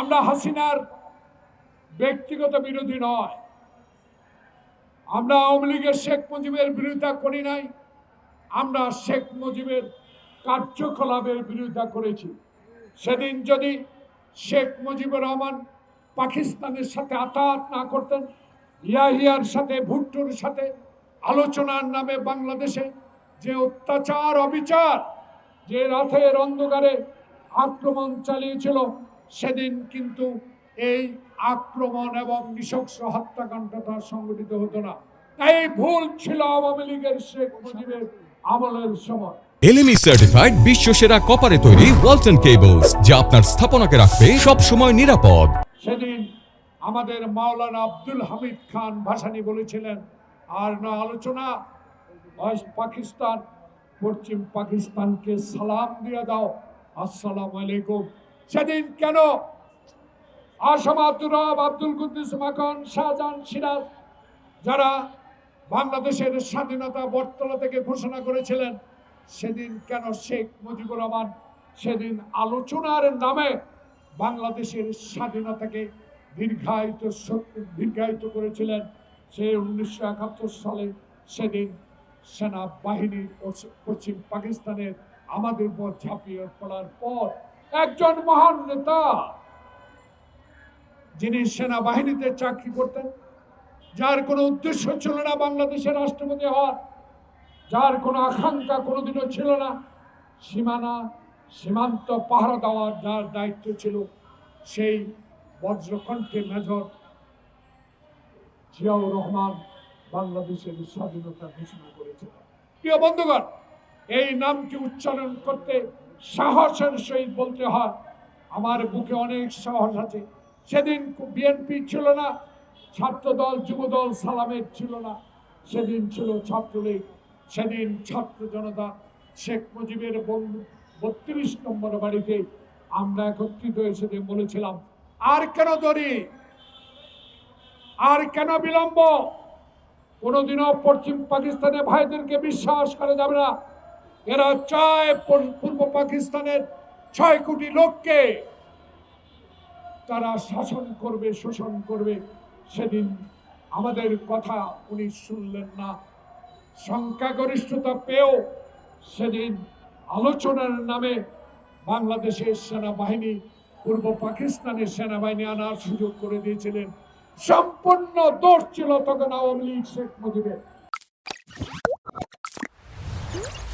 আমরা হাসিনার ব্যক্তিগত বিরোধী নয়, আমরা আওয়ামী লীগের শেখ মুজিবের বিরোধিতা করি নাই, আমরা শেখ মুজিবের কার্যকলাপের বিরোধিতা করেছি। সেদিন যদি শেখ মুজিবুর রহমান পাকিস্তানের সাথে আতাত না করতেন, ইয়াহিয়ার সাথে ভুট্টোর সাথে আলোচনার নামে বাংলাদেশে যে অত্যাচার অবিচার, যে রাতের অন্ধকারে আক্রমণ চালিয়েছিল, সেদিন কিন্তু এই আক্রমণ এবং নৃশংস হত্যাকাণ্ডটা সংঘটিত হতো না। তাই ভুল ছিল আওয়ামী লীগের শেখ মুজিবের আমলের সময়। এলএমই সার্টিফাইড বিশ্ব সেরা কপারে তৈরি ওয়ালটন কেবলস, যা আপনার স্থাপনাকে রাখবে সব সময় নিরাপদ। সেদিন আমাদের মাওলানা আব্দুল হামিদ খান ভাসানী বলেছিলেন, আর না আলোচনা, পাকিস্তান পশ্চিম পাকিস্তানকে সালাম দিয়ে দাও, আসসালামু আলাইকুম। সেদিন কেন আসাম আব্দুর রব, আব্দুল কুদ্দুস মাখন, শাহজাহান, সিরাজ, যারা বাংলাদেশের স্বাধীনতা বটতলা থেকে ঘোষণা করেছিলেন, সেদিন কেন শেখ মুজিবুর রহমান সেদিন আলোচনার নামে বাংলাদেশের স্বাধীনতাকে দীর্ঘায়িত করেছিলেন? সে 1971 সালে সেদিন সেনাবাহিনী পশ্চিম পাকিস্তানের আমাদের উপর ঝাঁপিয়ে পড়ার পর একজন মহান নেতা, যিনি সেনাবাহিনীতে চাকরি করতেন, যার কোনো উদ্দেশ্য ছিল না বাংলাদেশের রাষ্ট্রপতি হওয়ার, যার কোনো আকাঙ্ক্ষা কোনোদিনও ছিল না সীমান্ত পাহারা দেওয়ার, যার দায়িত্ব ছিল, সেই বজ্রকণ্ঠে মেজর জিয়াউর রহমান বাংলাদেশের স্বাধীনতা ঘোষণা করেছিলেন। প্রিয় বন্ধুগণ, এই নামটি উচ্চারণ করতে সাহসের সহিত বলতে হয়, আমার বুকে অনেক সাহস আছে। সেদিন বিএনপি ছিল না, ছাত্রদল, যুবদল, সালামের ছিল না, সেদিন ছিল ছাত্রলীগ। সেদিন ছাত্র জনতা শেখ মুজিবের 32 নম্বর বাড়িতে আমরা একত্রিত হয়ে সেদিন বলেছিলাম, আর কেন দেরি, আর কেন বিলম্ব? কোনোদিনও পশ্চিম পাকিস্তানে ভাইদেরকে বিশ্বাস করা যাবে না। এরা চায় পূর্ব পাকিস্তানের 6 কোটি লোককে তারা শাসন করবে, শোষণ করবে। সেদিন আমাদের কথা উনি শুনলেন না। সংখ্যাগরিষ্ঠতা পেয়েও সেদিন আলোচনার নামে বাংলাদেশের সেনাবাহিনী পূর্ব পাকিস্তানের সেনাবাহিনী আনার সুযোগ করে দিয়েছিলেন। সম্পূর্ণ দোষ ছিল তখন আওয়ামী লীগ শেখ মুজিবের।